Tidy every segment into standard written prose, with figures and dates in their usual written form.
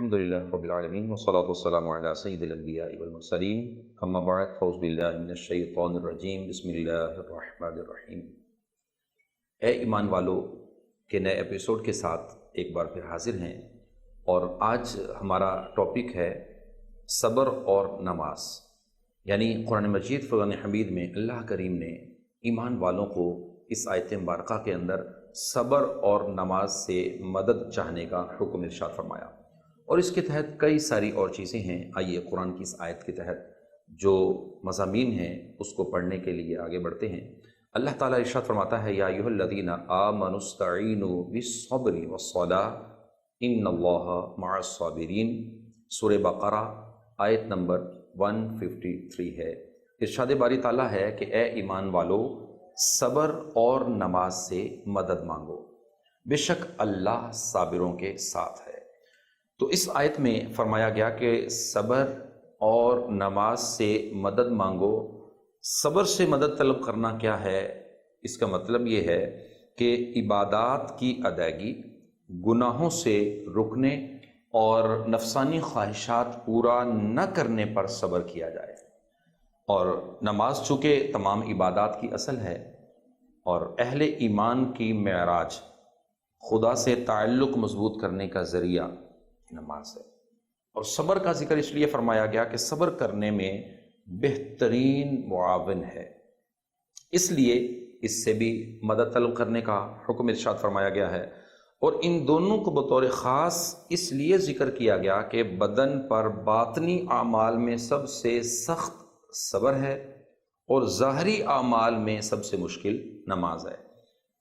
الحمد للہ رب العالمین والصلاة والسلام علی سید الانبیاء والمرسلین اما بعد فاعوذ باللہ من الشیطان الرجیم بسم اللہ الرحمن الرحیم۔ اے ایمان والو کے نئے ایپیسوڈ کے ساتھ ایک بار پھر حاضر ہیں، اور آج ہمارا ٹاپک ہے صبر اور نماز۔ یعنی قرآن مجید فرقان حمید میں اللہ کریم نے ایمان والوں کو اس آیت مبارکہ کے اندر صبر اور نماز سے مدد چاہنے کا حکم ارشاد فرمایا، اور اس کے تحت کئی ساری اور چیزیں ہیں۔ آئیے قرآن کی اس آیت کے تحت جو مضامین ہیں اس کو پڑھنے کے لیے آگے بڑھتے ہیں۔ اللہ تعالیٰ ارشاد فرماتا ہے، یا ایھا الذین آمنوا استعینوا بالصبر والصلاۃ ان اللہ مع الصابرین۔ سورہ بقرہ آیت نمبر 153 ہے۔ ارشاد باری تعالیٰ ہے کہ اے ایمان والو، صبر اور نماز سے مدد مانگو، بے شک اللہ صابروں کے ساتھ ہے۔ تو اس آیت میں فرمایا گیا کہ صبر اور نماز سے مدد مانگو۔ صبر سے مدد طلب کرنا کیا ہے؟ اس کا مطلب یہ ہے کہ عبادات کی ادائیگی، گناہوں سے رکنے اور نفسانی خواہشات پورا نہ کرنے پر صبر کیا جائے۔ اور نماز چونکہ تمام عبادات کی اصل ہے، اور اہل ایمان کی معراج، خدا سے تعلق مضبوط کرنے کا ذریعہ نماز ہے۔ اور صبر کا ذکر اس لیے فرمایا گیا کہ صبر کرنے میں بہترین معاون ہے، اس لیے اس سے بھی مدد طلب کرنے کا حکم ارشاد فرمایا گیا ہے۔ اور ان دونوں کو بطور خاص اس لیے ذکر کیا گیا کہ بدن پر باطنی اعمال میں سب سے سخت صبر ہے، اور ظاہری اعمال میں سب سے مشکل نماز ہے۔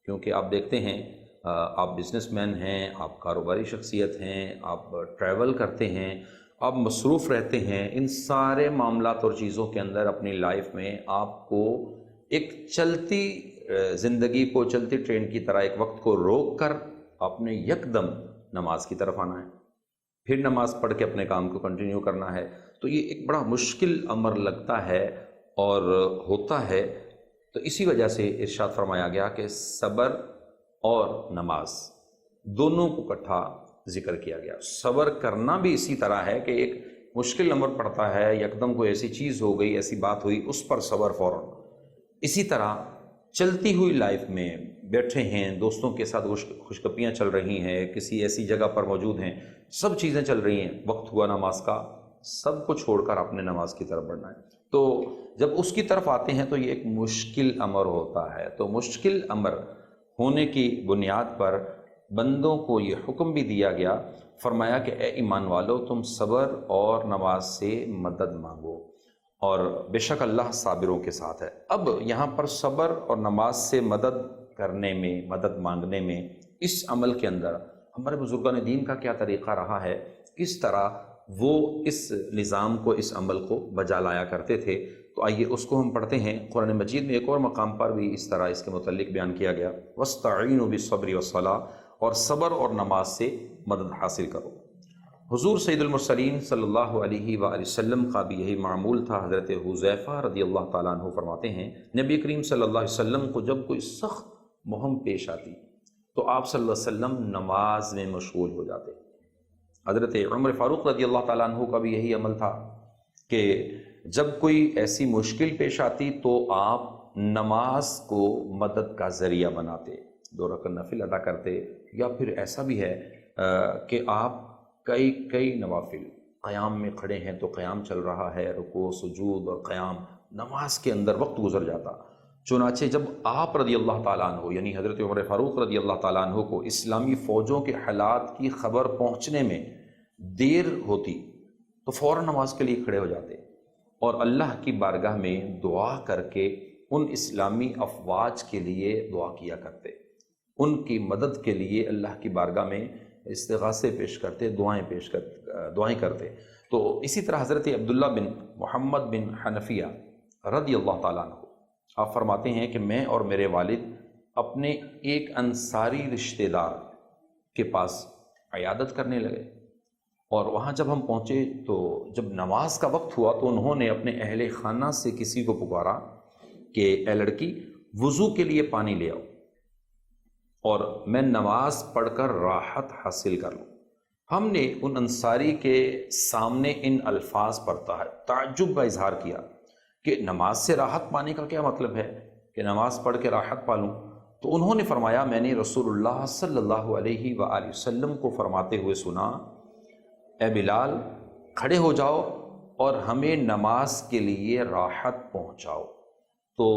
کیونکہ آپ دیکھتے ہیں، آپ بزنس مین ہیں، آپ کاروباری شخصیت ہیں، آپ ٹریول کرتے ہیں، آپ مصروف رہتے ہیں، ان سارے معاملات اور چیزوں کے اندر اپنی لائف میں آپ کو ایک چلتی زندگی کو چلتی ٹرین کی طرح ایک وقت کو روک کر آپ نے یکدم نماز کی طرف آنا ہے، پھر نماز پڑھ کے اپنے کام کو کنٹینیو کرنا ہے۔ تو یہ ایک بڑا مشکل امر لگتا ہے اور ہوتا ہے۔ تو اسی وجہ سے ارشاد فرمایا گیا کہ صبر اور نماز دونوں کو اکٹھا ذکر کیا گیا۔ صبر کرنا بھی اسی طرح ہے کہ ایک مشکل امر پڑتا ہے، یکدم کوئی ایسی چیز ہو گئی، ایسی بات ہوئی، اس پر صبر فوراً۔ اسی طرح چلتی ہوئی لائف میں بیٹھے ہیں، دوستوں کے ساتھ خوشگپیاں چل رہی ہیں، کسی ایسی جگہ پر موجود ہیں، سب چیزیں چل رہی ہیں، وقت ہوا نماز کا، سب کو چھوڑ کر اپنے نماز کی طرف بڑھنا ہے۔ تو جب اس کی طرف آتے ہیں تو یہ ایک مشکل امر ہوتا ہے۔ تو مشکل امر ہونے کی بنیاد پر بندوں کو یہ حکم بھی دیا گیا، فرمایا کہ اے ایمان والو، تم صبر اور نماز سے مدد مانگو، اور بے شک اللہ صابروں کے ساتھ ہے۔ اب یہاں پر صبر اور نماز سے مدد کرنے میں، مدد مانگنے میں، اس عمل کے اندر ہمارے بزرگان دین کا کیا طریقہ رہا ہے، کس طرح وہ اس نظام کو، اس عمل کو بجا لایا کرتے تھے۔ تو آئیے اس کو ہم پڑھتے ہیں۔ قرآن مجید میں ایک اور مقام پر بھی اس طرح اس کے متعلق بیان کیا گیا، وَاسْتَعِینُوا بِالصَّبْرِ وَالصَّلَاةِ، اور صبر اور نماز سے مدد حاصل کرو۔ حضور سید المرسلین صلی اللہ علیہ وآلہ وسلم کا بھی یہی معمول تھا۔ حضرت حذیفہ رضی اللہ تعالیٰ عنہ فرماتے ہیں، نبی کریم صلی اللہ علیہ وسلم کو جب کوئی سخت مہم پیش آتی تو آپ صلی اللہ علیہ وسلم نماز میں مشغول ہو جاتے۔ حضرت عمر فاروق رضی اللہ تعالیٰ عنہ کا بھی یہی عمل تھا کہ جب کوئی ایسی مشکل پیش آتی تو آپ نماز کو مدد کا ذریعہ بناتے، 2 رکعت نفل ادا کرتے، یا پھر ایسا بھی ہے کہ آپ کئی نوافل قیام میں کھڑے ہیں تو قیام چل رہا ہے، رکوع سجود اور قیام، نماز کے اندر وقت گزر جاتا۔ چنانچہ جب آپ رضی اللہ تعالیٰ عنہ، یعنی حضرت عمر فاروق رضی اللہ تعالیٰ عنہ کو اسلامی فوجوں کے حالات کی خبر پہنچنے میں دیر ہوتی تو فوراً نماز کے لیے کھڑے ہو جاتے، اور اللہ کی بارگاہ میں دعا کر کے ان اسلامی افواج کے لیے دعا کیا کرتے، ان کی مدد کے لیے اللہ کی بارگاہ میں استغاثے پیش کرتے، دعائیں کرتے۔ تو اسی طرح حضرت عبداللہ بن محمد بن حنفیہ رضی اللہ تعالیٰ عنہ، آپ فرماتے ہیں کہ میں اور میرے والد اپنے ایک انصاری رشتہ دار کے پاس عیادت کرنے لگے، اور وہاں جب ہم پہنچے تو جب نماز کا وقت ہوا تو انہوں نے اپنے اہل خانہ سے کسی کو پکارا کہ اے لڑکی، وضو کے لیے پانی لے آؤ اور میں نماز پڑھ کر راحت حاصل کر لوں۔ ہم نے ان انصاری کے سامنے ان الفاظ پر تعجب کا اظہار کیا کہ نماز سے راحت پانے کا کیا مطلب ہے کہ نماز پڑھ کے راحت پالوں؟ تو انہوں نے فرمایا میں نے رسول اللہ صلی اللہ علیہ وآلہ وسلم کو فرماتے ہوئے سنا، اے بلال کھڑے ہو جاؤ اور ہمیں نماز کے لیے راحت پہنچاؤ۔ تو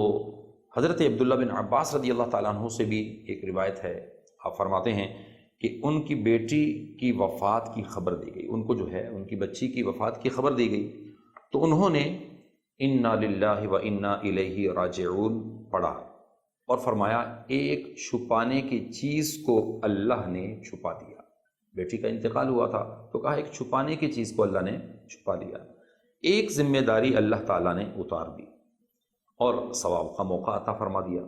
حضرت عبداللہ بن عباس رضی اللہ تعالیٰ عنہ سے بھی ایک روایت ہے، آپ فرماتے ہیں کہ ان کی بیٹی کی وفات کی خبر دی گئی، ان کو جو ہے ان کی بچی کی وفات کی خبر دی گئی، تو انہوں نے انا للہ و انا الیہ راجعون پڑھا اور فرمایا ایک چھپانے کی چیز کو اللہ نے چھپا دیا۔ بیٹی کا انتقال ہوا تھا تو کہا ایک چھپانے کی چیز کو اللہ نے چھپا دیا، ایک ذمہ داری اللہ تعالیٰ نے اتار دی اور ثواب کا موقع عطا فرما دیا۔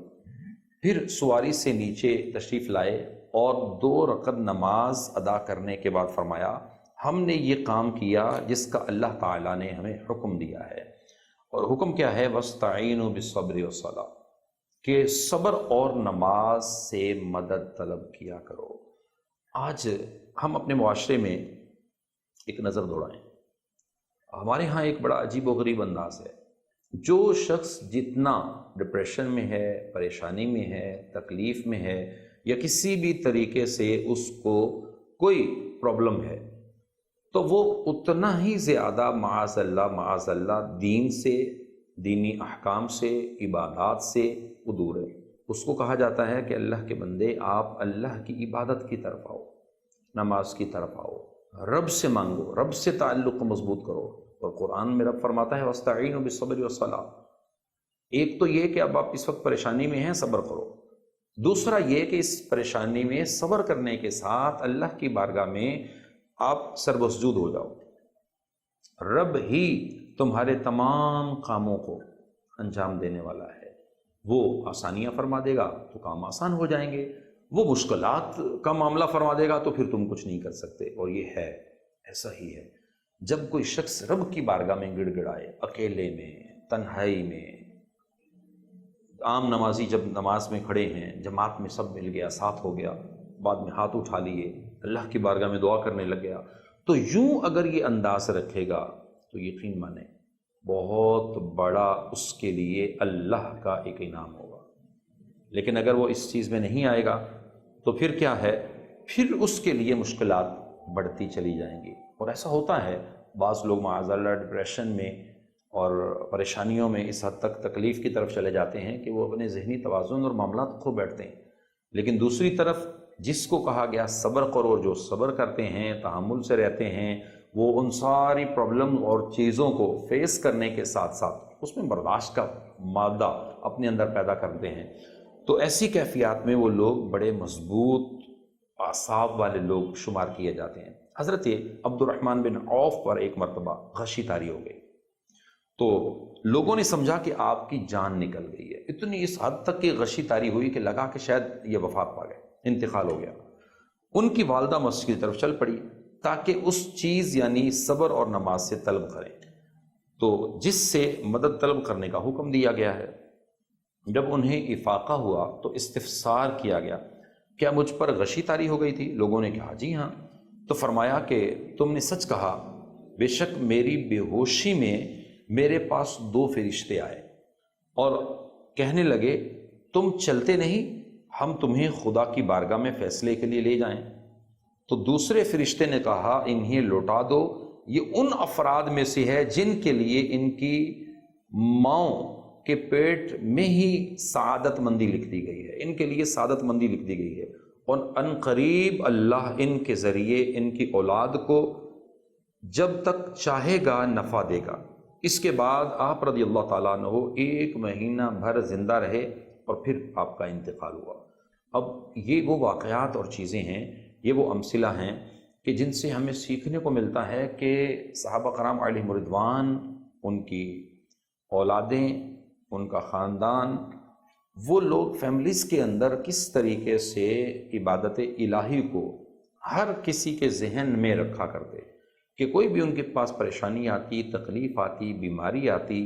پھر سواری سے نیچے تشریف لائے اور 2 رکعت نماز ادا کرنے کے بعد فرمایا ہم نے یہ کام کیا جس کا اللہ تعالیٰ نے ہمیں حکم دیا ہے، اور حکم کیا ہے؟ وَاسْتَعِينُوا بِالصَّبْرِ وَالصَّلَاةِ، کہ صبر اور نماز سے مدد طلب کیا کرو۔ آج ہم اپنے معاشرے میں ایک نظر دوڑائیں، ہمارے ہاں ایک بڑا عجیب و غریب انداز ہے، جو شخص جتنا ڈپریشن میں ہے، پریشانی میں ہے، تکلیف میں ہے، یا کسی بھی طریقے سے اس کو کوئی پرابلم ہے، تو وہ اتنا ہی زیادہ معاذ اللہ دین سے، دینی احکام سے، عبادات سے وہ دور ہے۔ اس کو کہا جاتا ہے کہ اللہ کے بندے آپ اللہ کی عبادت کی طرف آؤ، نماز کی طرف آؤ، رب سے مانگو، رب سے تعلق کو مضبوط کرو، اور قرآن میں رب فرماتا ہے وَاسْتَعِينُوا بِالصَّبْرِ وَالصَّلَاةِ۔ ایک تو یہ کہ اب آپ اس وقت پریشانی میں ہیں، صبر کرو، دوسرا یہ کہ اس پریشانی میں صبر کرنے کے ساتھ اللہ کی بارگاہ میں آپ سربسجود ہو جاؤ، رب ہی تمہارے تمام کاموں کو انجام دینے والا ہے، وہ آسانیاں فرما دے گا تو کام آسان ہو جائیں گے، وہ مشکلات کا معاملہ فرما دے گا تو پھر تم کچھ نہیں کر سکتے۔ اور یہ ہے، ایسا ہی ہے، جب کوئی شخص رب کی بارگاہ میں گڑ گڑائے، اکیلے میں، تنہائی میں، عام نمازی جب نماز میں کھڑے ہیں، جماعت میں سب مل گیا، ساتھ ہو گیا، بعد میں ہاتھ اٹھا لیے، اللہ کی بارگاہ میں دعا کرنے لگ گیا، تو یوں اگر یہ انداز رکھے گا تو یقین مانیں بہت بڑا اس کے لیے اللہ کا ایک انعام ہوگا۔ لیکن اگر وہ اس چیز میں نہیں آئے گا تو پھر کیا ہے؟ پھر اس کے لیے مشکلات بڑھتی چلی جائیں گی، اور ایسا ہوتا ہے بعض لوگ معاذ اللہ ڈپریشن میں اور پریشانیوں میں اس حد تک تکلیف کی طرف چلے جاتے ہیں کہ وہ اپنے ذہنی توازن اور معاملات کھو بیٹھتے ہیں۔ لیکن دوسری طرف جس کو کہا گیا صبر کرو، جو صبر کرتے ہیں، تحمل سے رہتے ہیں، وہ ان ساری پرابلم اور چیزوں کو فیس کرنے کے ساتھ ساتھ اس میں برداشت کا مادہ اپنے اندر پیدا کرتے ہیں، تو ایسی کیفیات میں وہ لوگ بڑے مضبوط اعصاب والے لوگ شمار کیے جاتے ہیں۔ حضرت عبد الرحمن بن عوف پر ایک مرتبہ غشی طاری ہو گئی، تو لوگوں نے سمجھا کہ آپ کی جان نکل گئی ہے، اتنی اس حد تک کہ غشی طاری ہوئی کہ لگا کہ شاید یہ وفات پا گئے، انتقال ہو گیا۔ ان کی والدہ مسجد کی طرف چل پڑی تاکہ اس چیز یعنی صبر اور نماز سے طلب کریں، تو جس سے مدد طلب کرنے کا حکم دیا گیا ہے۔ جب انہیں افاقہ ہوا تو استفسار کیا گیا کیا مجھ پر غشی طاری ہو گئی تھی؟ لوگوں نے کہا جی ہاں، تو فرمایا کہ تم نے سچ کہا، بے شک میری بے ہوشی میں میرے پاس 2 فرشتے آئے اور کہنے لگے تم چلتے نہیں، ہم تمہیں خدا کی بارگاہ میں فیصلے کے لیے لے جائیں۔ تو دوسرے فرشتے نے کہا انہیں لوٹا دو، یہ ان افراد میں سے ہے جن کے لیے ان کی ماؤں کے پیٹ میں ہی سعادت مندی لکھ دی گئی ہے، ان کے لیے سعادت مندی لکھ دی گئی ہے، اور ان قریب اللہ ان کے ذریعے ان کی اولاد کو جب تک چاہے گا نفع دے گا۔ اس کے بعد آپ رضی اللہ تعالیٰ عنہ 1 مہینہ بھر زندہ رہے اور پھر آپ کا انتقال ہوا۔ اب یہ وہ واقعات اور چیزیں ہیں، یہ وہ امثلہ ہیں کہ جن سے ہمیں سیکھنے کو ملتا ہے کہ صحابہ کرام علیہم رضوان، ان کی اولادیں، ان کا خاندان، وہ لوگ فیملیز کے اندر کس طریقے سے عبادت الہی کو ہر کسی کے ذہن میں رکھا کرتے کہ کوئی بھی ان کے پاس پریشانی آتی، تکلیف آتی، بیماری آتی،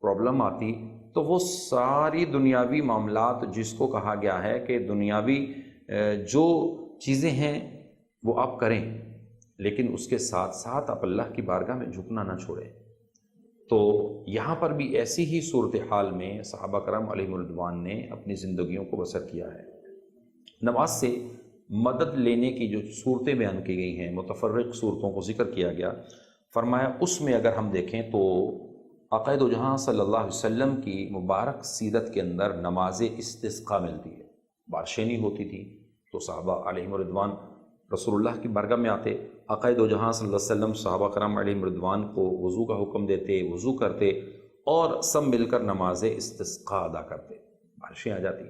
پرابلم آتی، تو وہ ساری دنیاوی معاملات جس کو کہا گیا ہے کہ دنیاوی جو چیزیں ہیں وہ آپ کریں، لیکن اس کے ساتھ ساتھ آپ اللہ کی بارگاہ میں جھکنا نہ چھوڑیں۔ تو یہاں پر بھی ایسی ہی صورتحال میں صحابہ کرام علیہم الرضوان نے اپنی زندگیوں کو بسر کیا ہے۔ نماز سے مدد لینے کی جو صورتیں بیان کی گئی ہیں، متفرق صورتوں کو ذکر کیا گیا، فرمایا اس میں اگر ہم دیکھیں تو آقا دو جہاں صلی اللہ علیہ وسلم کی مبارک سیرت کے اندر نماز استسقاء ملتی ہے۔ بارشیں نہیں ہوتی تھی تو صحابہ علیہم الرضوان رسول اللہ کی بارگاہ میں آتے، آقا دو جہاں صلی اللہ علیہ وسلم صحابہ کرام علیہم الرضوان کو وضو کا حکم دیتے، وضو کرتے اور سب مل کر نماز استسقاء ادا کرتے، بارشیں آ جاتی۔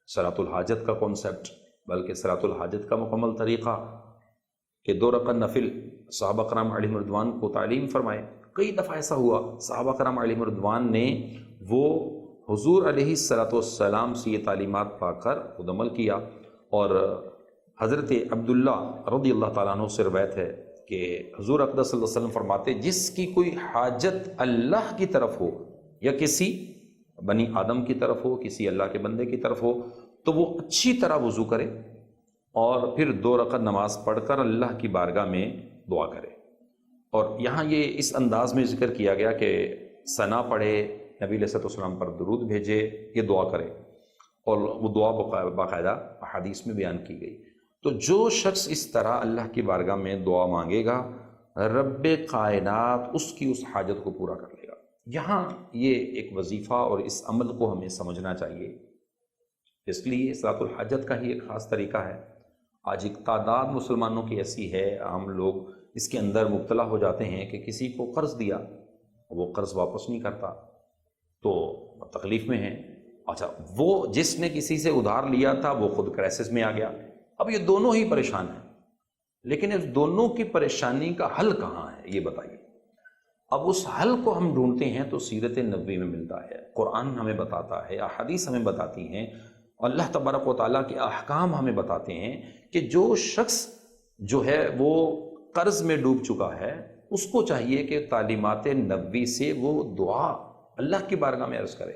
صلاۃ الحاجت کا کانسیپٹ، بلکہ صلاۃ الحاجت کا مکمل طریقہ کہ 2 رکعت نفل صحابہ کرام علیہم الرضوان کو تعلیم فرمائے۔ کئی دفعہ ایسا ہوا صحابہ کرام علیہم الرضوان نے وہ حضور علیہ الصلوۃ والسلام سے یہ تعلیمات پا کر خود عمل کیا، اور حضرت عبداللہ رضی اللہ تعالیٰ عنہ سے روایت ہے کہ حضور اقدس صلی اللہ علیہ وسلم فرماتے جس کی کوئی حاجت اللہ کی طرف ہو یا کسی بنی آدم کی طرف ہو، کسی اللہ کے بندے کی طرف ہو، تو وہ اچھی طرح وضو کرے اور پھر 2 رکعت نماز پڑھ کر اللہ کی بارگاہ میں دعا کرے۔ اور یہاں یہ اس انداز میں ذکر کیا گیا کہ ثنا پڑھے، نبی علیہ الصلوۃ والسلام پر درود بھیجے، یہ دعا کرے، اور وہ دعا باقاعدہ احادیث میں بیان کی گئی۔ تو جو شخص اس طرح اللہ کی بارگاہ میں دعا مانگے گا، رب کائنات اس کی اس حاجت کو پورا کر لے گا۔ یہاں یہ ایک وظیفہ اور اس عمل کو ہمیں سمجھنا چاہیے، اس لیے صلاۃ الحاجت کا ہی ایک خاص طریقہ ہے۔ آج ایک تعداد مسلمانوں کی ایسی ہے، عام لوگ اس کے اندر مبتلا ہو جاتے ہیں کہ کسی کو قرض دیا، وہ قرض واپس نہیں کرتا تو تکلیف میں ہیں۔ اچھا، وہ جس نے کسی سے ادھار لیا تھا وہ خود کرائسس میں آ گیا، اب یہ دونوں ہی پریشان ہیں، لیکن اس دونوں کی پریشانی کا حل کہاں ہے یہ بتائیے۔ اب اس حل کو ہم ڈھونڈتے ہیں تو سیرت نبوی میں ملتا ہے، قرآن ہمیں بتاتا ہے، احادیث ہمیں بتاتی ہیں، اللہ تبارک و تعالیٰ کے احکام ہمیں بتاتے ہیں کہ جو شخص جو ہے وہ قرض میں ڈوب چکا ہے، اس کو چاہیے کہ تعلیمات نبوی سے وہ دعا اللہ کی بارگاہ میں عرض کرے،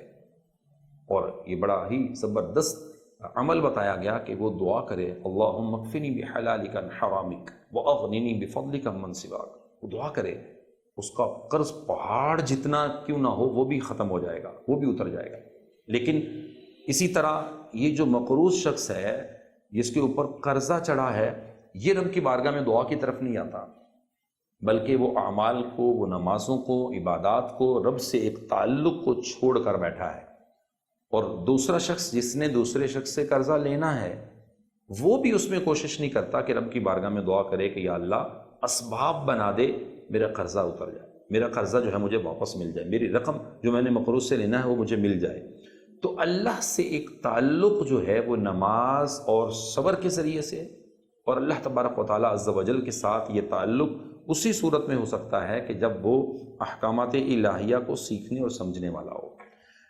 اور یہ بڑا ہی زبردست عمل بتایا گیا کہ وہ دعا کرے، اللہم اکفنی بحلالک عن حرامک واغننی بفضلک عمن سواک۔ وہ دعا کرے، اس کا قرض پہاڑ جتنا کیوں نہ ہو وہ بھی ختم ہو جائے گا، وہ بھی اتر جائے گا۔ لیکن اسی طرح یہ جو مقروض شخص ہے، جس کے اوپر قرضہ چڑھا ہے، یہ رب کی بارگاہ میں دعا کی طرف نہیں آتا، بلکہ وہ اعمال کو، وہ نمازوں کو، عبادات کو، رب سے ایک تعلق کو چھوڑ کر بیٹھا ہے۔ اور دوسرا شخص جس نے دوسرے شخص سے قرضہ لینا ہے، وہ بھی اس میں کوشش نہیں کرتا کہ رب کی بارگاہ میں دعا کرے کہ یا اللہ اسباب بنا دے میرا قرضہ اتر جائے، میرا قرضہ جو ہے مجھے واپس مل جائے، میری رقم جو میں نے مقروض سے لینا ہے وہ مجھے مل جائے۔ تو اللہ سے ایک تعلق جو ہے وہ نماز اور صبر کے ذریعے سے، اور اللہ تبارک و تعالیٰ عز و جل کے ساتھ یہ تعلق اسی صورت میں ہو سکتا ہے کہ جب وہ احکامات الہیہ کو سیکھنے اور سمجھنے والا ہو۔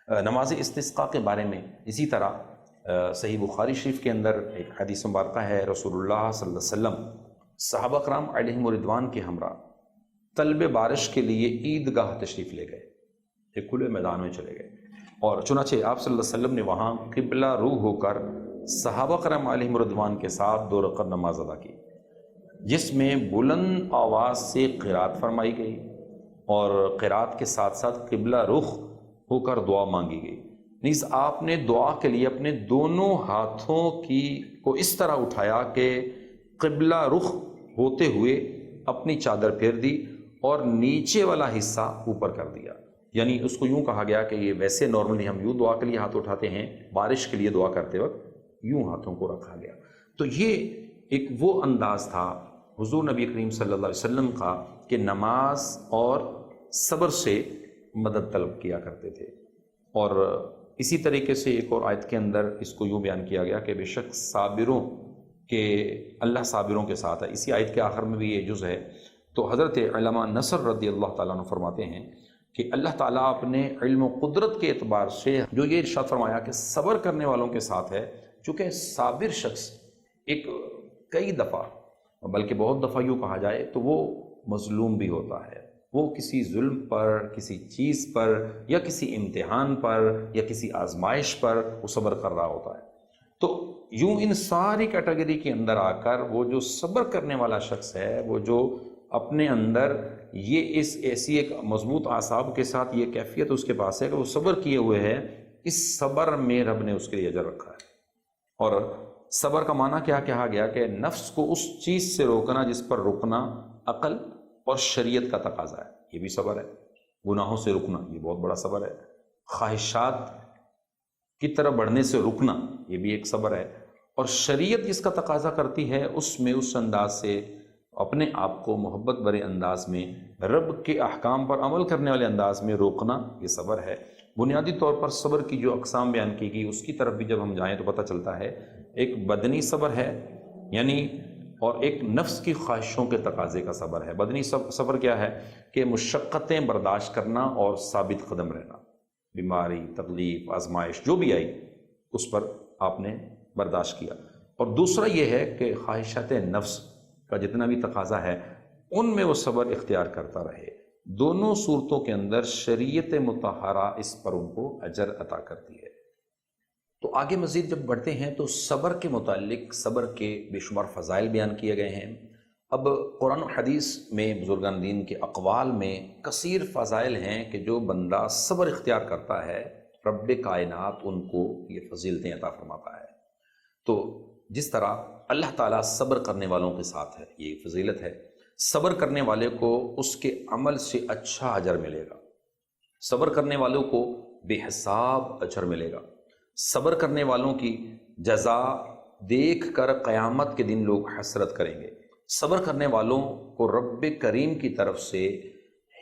نماز استسقاء کے بارے میں اسی طرح صحیح بخاری شریف کے اندر ایک حدیث مبارکہ ہے، رسول اللہ صلی اللہ علیہ وسلم صحابہ کرام علیہم الرضوان کے ہمراہ طلب بارش کے لیے عیدگاہ تشریف لے گئے، ایک کھلے میدان میں چلے گئے، اور چنانچہ آپ صلی اللہ علیہ وسلم نے وہاں قبلہ رو ہو کر صحابہ کرام علیہم الرضوان کے ساتھ 2 رکعت نماز ادا کی، جس میں بلند آواز سے قرات فرمائی گئی، اور قرات کے ساتھ ساتھ قبلہ رخ ہو کر دعا مانگی گئی۔ نیز آپ نے دعا کے لیے اپنے دونوں ہاتھوں کو اس طرح اٹھایا کہ قبلہ رخ ہوتے ہوئے اپنی چادر پھیر دی اور نیچے والا حصہ اوپر کر دیا۔ یعنی اس کو یوں کہا گیا کہ یہ ویسے نارملی ہم یوں دعا کے لیے ہاتھ اٹھاتے ہیں، بارش کے لیے دعا کرتے وقت یوں ہاتھوں کو رکھا گیا۔ تو یہ ایک وہ انداز تھا حضور نبی کریم صلی اللہ علیہ وسلم کا کہ نماز اور صبر سے مدد طلب کیا کرتے تھے۔ اور اسی طریقے سے ایک اور آیت کے اندر اس کو یوں بیان کیا گیا کہ بے شک صابروں کے اللہ صابروں کے ساتھ ہے۔ اسی آیت کے آخر میں بھی یہ جز ہے۔ تو حضرت علامہ نصر رضی اللہ تعالیٰ عنہ فرماتے ہیں کہ اللہ تعالیٰ اپنے علم و قدرت کے اعتبار سے جو یہ ارشاد فرمایا کہ صبر کرنے والوں کے ساتھ ہے، چونکہ صابر شخص ایک کئی دفعہ بلکہ بہت دفعہ یوں کہا جائے تو وہ مظلوم بھی ہوتا ہے، وہ کسی ظلم پر، کسی چیز پر، یا کسی امتحان پر، یا کسی آزمائش پر وہ صبر کر رہا ہوتا ہے۔ تو یوں ان ساری کیٹیگری کے اندر آ کر وہ جو صبر کرنے والا شخص ہے، وہ جو اپنے اندر یہ ایسی ایک مضبوط اعصاب کے ساتھ یہ کیفیت اس کے پاس ہے کہ وہ صبر کیے ہوئے ہے، اس صبر میں رب نے اس کے لیے اجر رکھا ہے۔ اور صبر کا معنی کیا کہا گیا کہ نفس کو اس چیز سے روکنا جس پر رکنا عقل اور شریعت کا تقاضا ہے، یہ بھی صبر ہے۔ گناہوں سے رکنا یہ بہت بڑا صبر ہے۔ خواہشات کی طرف بڑھنے سے رکنا یہ بھی ایک صبر ہے۔ اور شریعت جس کا تقاضا کرتی ہے اس میں اس انداز سے اپنے آپ کو محبت بھرے انداز میں رب کے احکام پر عمل کرنے والے انداز میں روکنا یہ صبر ہے۔ بنیادی طور پر صبر کی جو اقسام بیان کی گئی اس کی طرف بھی جب ہم جائیں تو پتہ چلتا ہے ایک بدنی صبر ہے، یعنی اور ایک نفس کی خواہشوں کے تقاضے کا صبر ہے۔ بدنی صبر کیا ہے کہ مشقتیں برداشت کرنا اور ثابت قدم رہنا، بیماری، تکلیف، آزمائش جو بھی آئی اس پر آپ نے برداشت کیا۔ اور دوسرا یہ ہے کہ خواہشات نفس کا جتنا بھی تقاضا ہے ان میں وہ صبر اختیار کرتا رہے۔ دونوں صورتوں کے اندر شریعت مطہرہ اس پر ان کو اجر عطا کرتی ہے۔ تو آگے مزید جب بڑھتے ہیں تو صبر کے متعلق صبر کے بے شمار فضائل بیان کیے گئے ہیں۔ اب قرآن و حدیث میں بزرگان دین کے اقوال میں کثیر فضائل ہیں کہ جو بندہ صبر اختیار کرتا ہے رب کائنات ان کو یہ فضیلتیں عطا فرماتا ہے۔ تو جس طرح اللہ تعالیٰ صبر کرنے والوں کے ساتھ ہے، یہ فضیلت ہے۔ صبر کرنے والے کو اس کے عمل سے اچھا اجر ملے گا، صبر کرنے والوں کو بے حساب اجر ملے گا، صبر کرنے والوں کی جزا دیکھ کر قیامت کے دن لوگ حسرت کریں گے۔ صبر کرنے والوں کو رب کریم کی طرف سے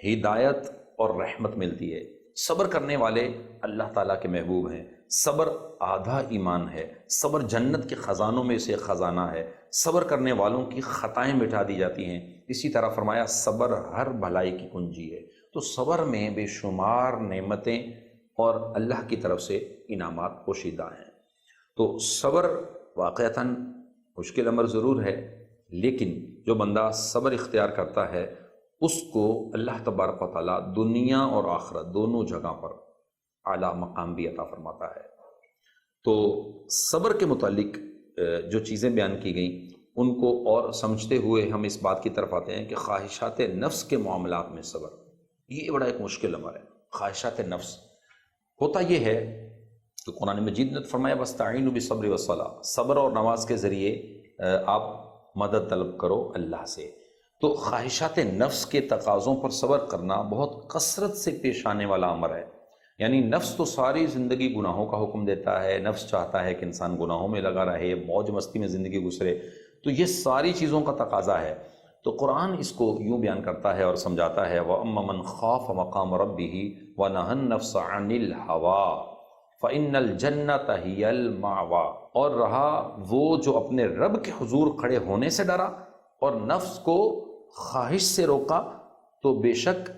ہدایت اور رحمت ملتی ہے۔ صبر کرنے والے اللہ تعالیٰ کے محبوب ہیں۔ صبر آدھا ایمان ہے، صبر جنت کے خزانوں میں سے خزانہ ہے، صبر کرنے والوں کی خطائیں مٹا دی جاتی ہیں۔ اسی طرح فرمایا صبر ہر بھلائی کی کنجی ہے۔ تو صبر میں بے شمار نعمتیں اور اللہ کی طرف سے انعامات پوشیدہ ہیں۔ تو صبر واقعتاً مشکل امر ضرور ہے، لیکن جو بندہ صبر اختیار کرتا ہے اس کو اللہ تبارک و تعالیٰ دنیا اور آخرت دونوں جگہ پر اعلیٰ مقام بھی عطا فرماتا ہے۔ تو صبر کے متعلق جو چیزیں بیان کی گئیں ان کو اور سمجھتے ہوئے ہم اس بات کی طرف آتے ہیں کہ خواہشات نفس کے معاملات میں صبر یہ بڑا ایک مشکل امر ہے۔ خواہشات نفس ہوتا یہ ہے کہ قرآن مجید نے فرمایا وَاسْتَعِینُوا بِالصَّبْرِ وَالصَّلَاةِ، صبر اور نماز کے ذریعے آپ مدد طلب کرو اللہ سے۔ تو خواہشات نفس کے تقاضوں پر صبر کرنا بہت کثرت سے پیش آنے والا امر ہے۔ یعنی نفس تو ساری زندگی گناہوں کا حکم دیتا ہے، نفس چاہتا ہے کہ انسان گناہوں میں لگا رہے، موج مستی میں زندگی گزرے، تو یہ ساری چیزوں کا تقاضا ہے۔ تو قرآن اس کو یوں بیان کرتا ہے اور سمجھاتا ہے وَأَمَّا مَنْ خَافَ مَقَامَ رَبِّهِ وَنَهَى النَّفْسَ عَنِ الْهَوَىٰ فَإِنَّ الْجَنَّةَ هِيَ الْمَأْوَىٰ، اور رہا وہ جو اپنے رب کے حضور کھڑے ہونے سے ڈرا اور نفس کو خواہش سے روکا تو بے شک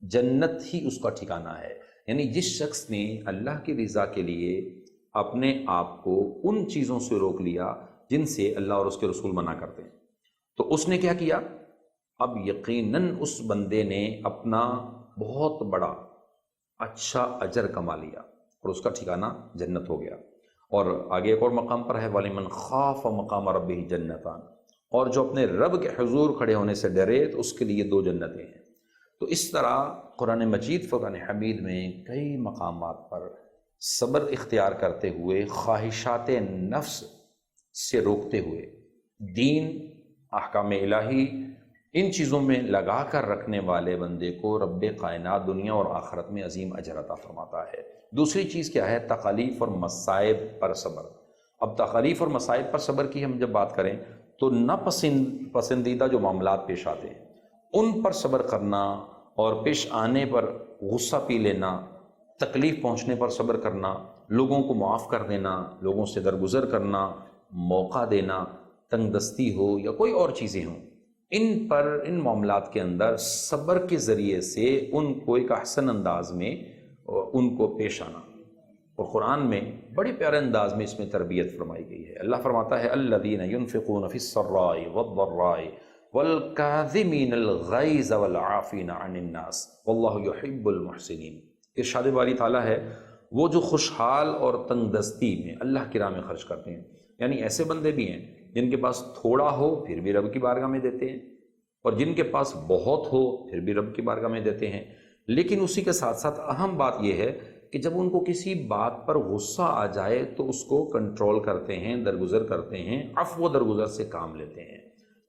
جنت ہی اس کا ٹھکانہ ہے۔ یعنی جس شخص نے اللہ کی رضا کے لیے اپنے آپ کو ان چیزوں سے روک لیا جن سے اللہ اور اس کے رسول منع کرتے ہیں، تو اس نے کیا کیا؟ اب یقیناً اس بندے نے اپنا بہت بڑا اچھا اجر کما لیا اور اس کا ٹھکانہ جنت ہو گیا۔ اور آگے ایک اور مقام پر ہے وَلِمَنْ خَافَ مَقَامَ رَبِّهِ جَنَّتَانِ، اور جو اپنے رب کے حضور کھڑے ہونے سے ڈرے تو اس کے لیے 2 جنتیں ہیں۔ تو اس طرح قرآن مجید فرقان حمید میں کئی مقامات پر صبر اختیار کرتے ہوئے خواہشات نفس سے روکتے ہوئے دین، احکام الہی، ان چیزوں میں لگا کر رکھنے والے بندے کو رب کائنات دنیا اور آخرت میں عظیم اجر عطا فرماتا ہے۔ دوسری چیز کیا ہے؟ تکالیف اور مصائب پر صبر۔ اب تکالیف اور مصائب پر صبر کی ہم جب بات کریں تو پسندیدہ جو معاملات پیش آتے ہیں ان پر صبر کرنا اور پیش آنے پر غصہ پی لینا، تکلیف پہنچنے پر صبر کرنا، لوگوں کو معاف کر دینا، لوگوں سے درگزر کرنا، موقع دینا، تنگ دستی ہو یا کوئی اور چیزیں ہوں، ان معاملات کے اندر صبر کے ذریعے سے ان کو ایک احسن انداز میں ان کو پیش آنا۔ اور قرآن میں بڑے پیارے انداز میں اس میں تربیت فرمائی گئی ہے۔ اللہ فرماتا ہے الذین ينفقون فی السراء والضراء والکاظمین الغیظ والعافین عن الناس واللہ یحب المحسنین۔ ارشاد باری تعالیٰ ہے وہ جو خوشحال اور تنگ دستی میں اللہ کی راہ میں خرچ کرتے ہیں. یعنی ایسے بندے بھی ہیں جن کے پاس تھوڑا ہو پھر بھی رب کی بارگاہ میں دیتے ہیں، اور جن کے پاس بہت ہو پھر بھی رب کی بارگاہ میں دیتے ہیں. لیکن اسی کے ساتھ ساتھ اہم بات یہ ہے کہ جب ان کو کسی بات پر غصہ آ جائے تو اس کو کنٹرول کرتے ہیں، درگزر کرتے ہیں، عفو و درگزر سے کام لیتے ہیں.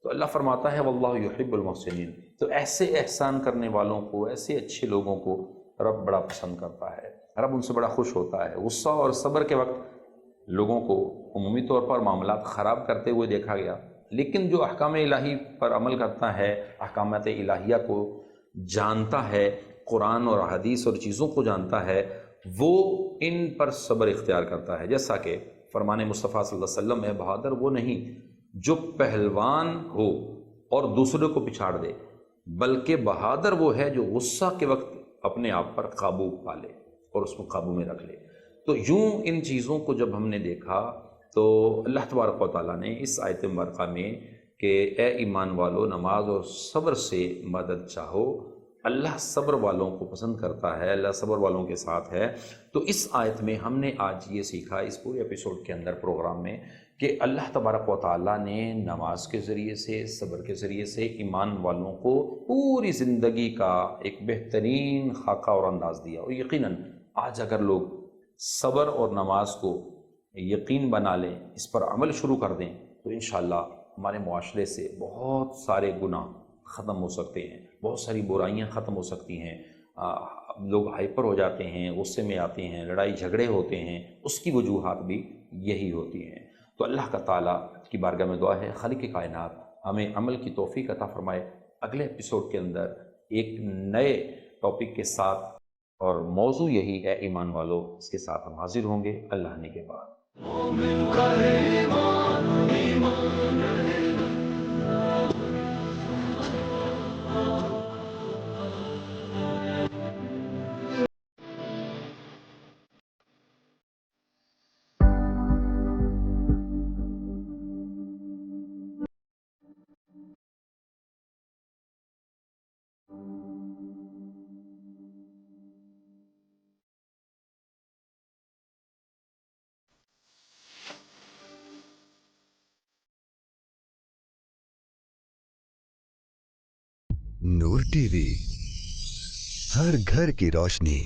تو اللہ فرماتا ہے واللہ یحب المحسنین. تو ایسے احسان کرنے والوں کو، ایسے اچھے لوگوں کو رب بڑا پسند کرتا ہے، رب ان سے بڑا خوش ہوتا ہے. غصہ اور صبر کے وقت لوگوں کو عمومی طور پر معاملات خراب کرتے ہوئے دیکھا گیا، لیکن جو احکام الہی پر عمل کرتا ہے، احکامات الہیہ کو جانتا ہے، قرآن اور حدیث اور چیزوں کو جانتا ہے، وہ ان پر صبر اختیار کرتا ہے. جیسا کہ فرمان مصطفیٰ صلی اللہ علیہ وسلم ہے، بہادر وہ نہیں جو پہلوان ہو اور دوسرے کو پچھاڑ دے، بلکہ بہادر وہ ہے جو غصہ کے وقت اپنے آپ پر قابو پا لے اور اس کو قابو میں رکھ لے. تو یوں ان چیزوں کو جب ہم نے دیکھا تو اللہ تبارک و تعالیٰ نے اس آیت مبارکہ میں کہ اے ایمان والو نماز اور صبر سے مدد چاہو، اللہ صبر والوں کو پسند کرتا ہے، اللہ صبر والوں کے ساتھ ہے. تو اس آیت میں ہم نے آج یہ سیکھا اس پورے ایپیسوڈ کے اندر پروگرام میں کہ اللہ تبارک و تعالیٰ نے نماز کے ذریعے سے، صبر کے ذریعے سے ایمان والوں کو پوری زندگی کا ایک بہترین خاکہ اور انداز دیا. اور یقیناً آج اگر لوگ صبر اور نماز کو یقین بنا لیں، اس پر عمل شروع کر دیں، تو انشاءاللہ ہمارے معاشرے سے بہت سارے گناہ ختم ہو سکتے ہیں، بہت ساری برائیاں ختم ہو سکتی ہیں. لوگ ہائپر ہو جاتے ہیں، غصے میں آتے ہیں، لڑائی جھگڑے ہوتے ہیں، اس کی وجوہات بھی یہی ہوتی ہیں. تو اللہ کا تعالیٰ کی بارگاہ میں دعا ہے خالق کائنات ہمیں عمل کی توفیق عطا فرمائے. اگلے ایپیسوڈ کے اندر ایک نئے ٹاپک کے ساتھ، اور موضوع یہی ہے ایمان والو، اس کے ساتھ ہم حاضر ہوں گے اللہ نے کے بعد. نور ٹی وی، ہر گھر کی روشنی.